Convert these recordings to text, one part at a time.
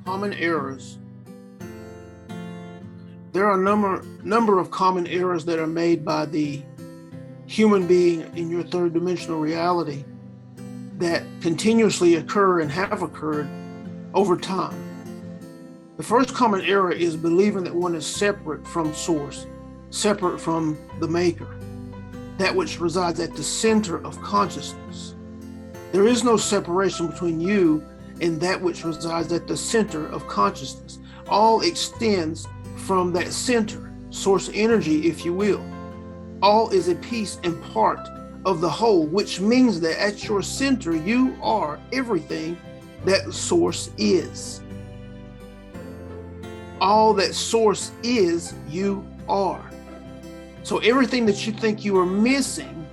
Common errors. There are a number of common errors that are made by the human being in your third dimensional reality that continuously occur and have occurred over time. The first common error is believing that one is separate from source, separate from the maker, that which resides at the center of consciousness. There is no separation between you and that which resides at the center of consciousness. All extends from that center, source energy, if you will. All is a piece and part of the whole, which means that at your center, you are everything that source is. All that source is, you are. So everything that you think you are missing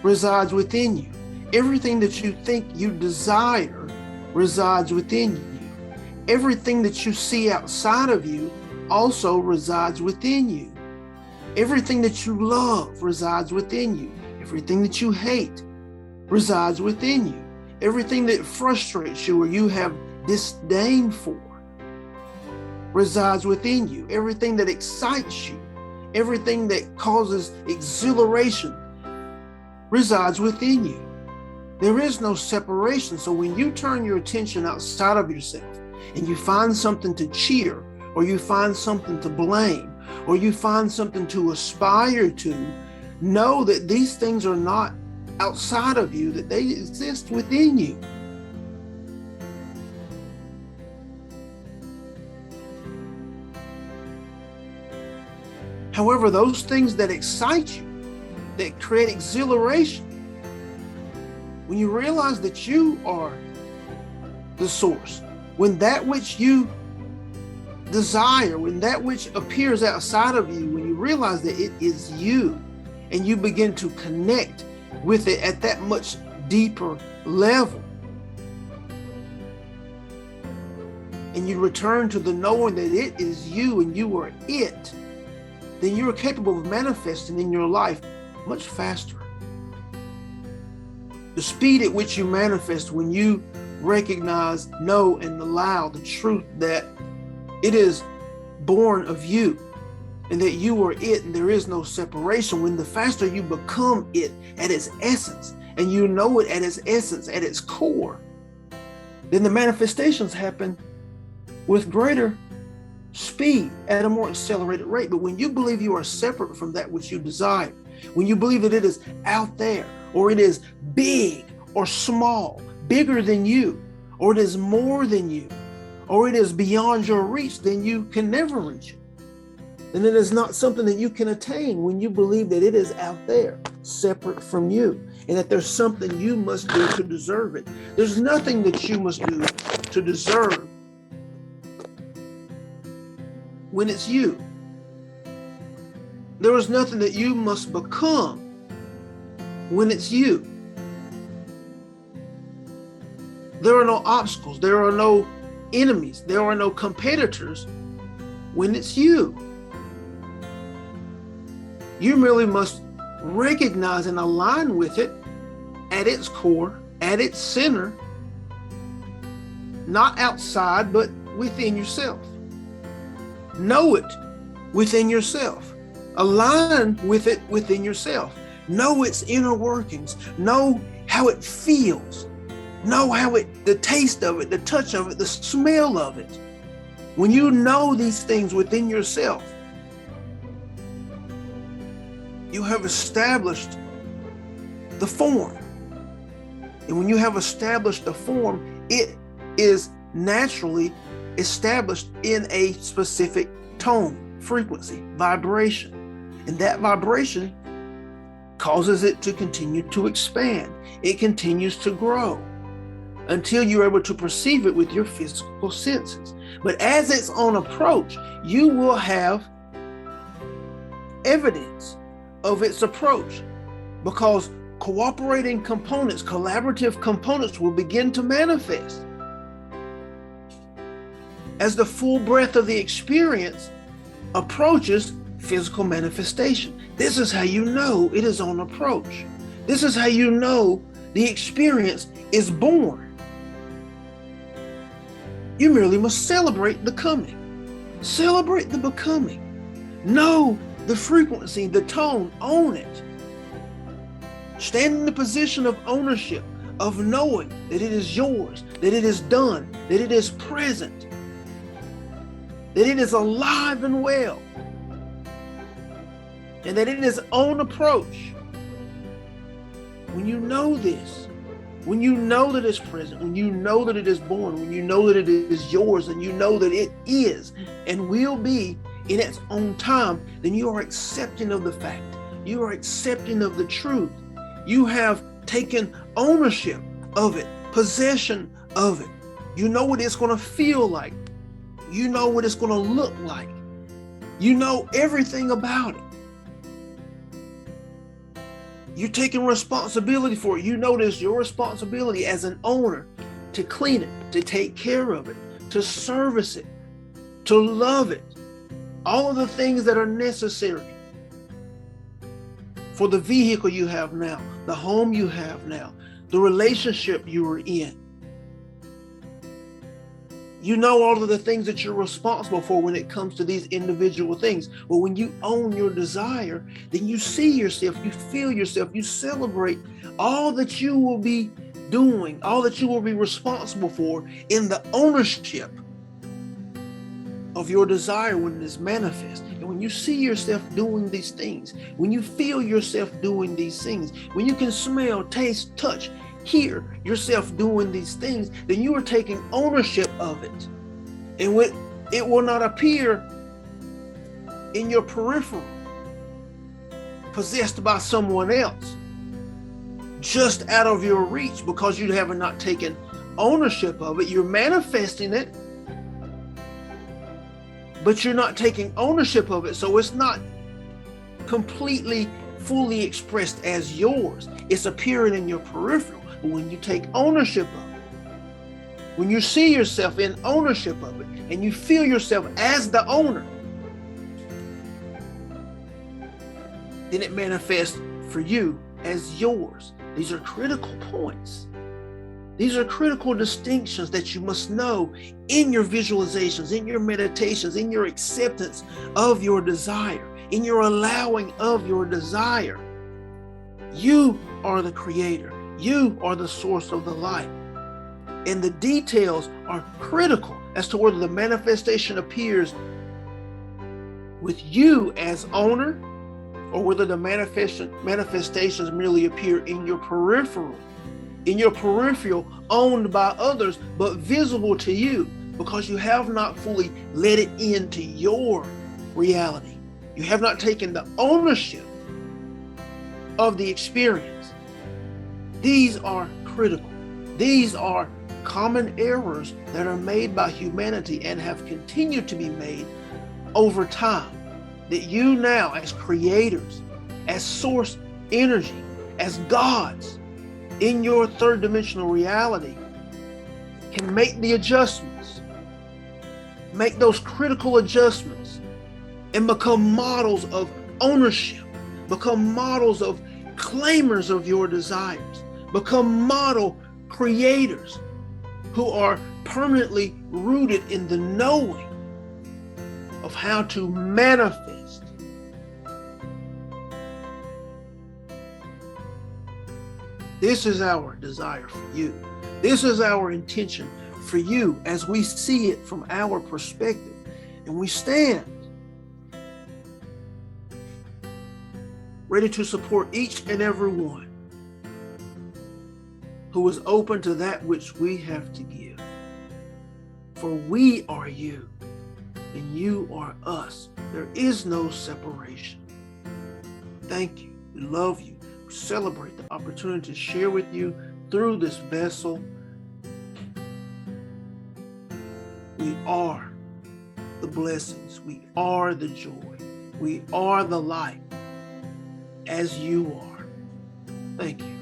resides within you. Everything that you think you desire resides within you. Everything that you see outside of you also resides within you. Everything that you love resides within you. Everything that you hate resides within you. Everything that frustrates you or you have disdain for resides within you. Everything that excites you, everything that causes exhilaration resides within you. There is no separation. So when you turn your attention outside of yourself and you find something to cheer, or you find something to blame, or you find something to aspire to, know that these things are not outside of you, that they exist within you. However, those things that excite you, that create exhilaration, when you realize that you are the source, when that which you desire, when that which appears outside of you, when you realize that it is you, and you begin to connect with it at that much deeper level, and you return to the knowing that it is you and you are it, then you are capable of manifesting in your life much faster. The speed at which you manifest when you recognize, know, and allow the truth that it is born of you and that you are it and there is no separation. When the faster you become it at its essence and you know it at its essence, at its core, then the manifestations happen with greater speed at a more accelerated rate. But when you believe you are separate from that which you desire, when you believe that it is out there, or it is big or small, bigger than you, or it is more than you, or it is beyond your reach, then you can never reach it. And it is not something that you can attain when you believe that it is out there, separate from you, and that there's something you must do to deserve it. There's nothing that you must do to deserve when it's you. There is nothing that you must become when it's you. There are no obstacles, there are no enemies, there are no competitors when it's you. You merely must recognize and align with it at its core, at its center, not outside, but within yourself. Know it within yourself. Align with it within yourself. Know its inner workings. Know how it feels. Know how the taste of it, the touch of it, the smell of it. When you know these things within yourself, you have established the form. And when you have established the form, it is naturally established in a specific tone, frequency, vibration. And that vibration causes it to continue to expand. It continues to grow until you're able to perceive it with your physical senses. But as it's on approach, you will have evidence of its approach, because cooperating components, collaborative components will begin to manifest. As the full breadth of the experience approaches physical manifestation. This is how you know it is on approach. This is how you know the experience is born. You merely must celebrate the coming. Celebrate the becoming. Know the frequency, the tone, own it. Stand in the position of ownership, of knowing that it is yours, that it is done, that it is present, that it is alive and well, and that it is on approach. When you know this, when you know that it's present, when you know that it is born, when you know that it is yours, and you know that it is and will be in its own time, then you are accepting of the fact. You are accepting of the truth. You have taken ownership of it, possession of it. You know what it's going to feel like. You know what it's going to look like. You know everything about it. You're taking responsibility for it. You know it's your responsibility as an owner to clean it, to take care of it, to service it, to love it. All of the things that are necessary for the vehicle you have now, the home you have now, the relationship you are in. You know all of the things that you're responsible for when it comes to these individual things. But when you own your desire, then you see yourself, you feel yourself, you celebrate all that you will be doing, all that you will be responsible for in the ownership of your desire when it is manifest. And when you see yourself doing these things, when you feel yourself doing these things, when you can smell, taste, touch, hear yourself doing these things, then you are taking ownership of it. And when it will not appear in your peripheral, possessed by someone else, just out of your reach, because you have not taken ownership of it. You're manifesting it, but you're not taking ownership of it. So it's not completely, fully expressed as yours. It's appearing in your peripheral. But when you take ownership of it, when you see yourself in ownership of it, and you feel yourself as the owner, then it manifests for you as yours. These are critical points. These are critical distinctions that you must know in your visualizations, in your meditations, in your acceptance of your desire, in your allowing of your desire. You are the creator. You are the source of the light. And the details are critical as to whether the manifestation appears with you as owner, or whether the manifestations merely appear in your peripheral. In your peripheral, owned by others, but visible to you, because you have not fully let it into your reality. You have not taken the ownership of the experience. These are critical. These are common errors that are made by humanity and have continued to be made over time, that you now, as creators, as source energy, as gods, in your third dimensional reality, can make the adjustments, make those critical adjustments, and become models of ownership, become models of claimers of your desires, become model creators who are permanently rooted in the knowing of how to manifest. This is our desire for you. This is our intention for you as we see it from our perspective. And we stand ready to support each and every one who is open to that which we have to give. For we are you, and you are us. There is no separation. Thank you. We love you. We celebrate the opportunity to share with you through this vessel. We are the blessings. We are the joy. We are the light as you are. Thank you.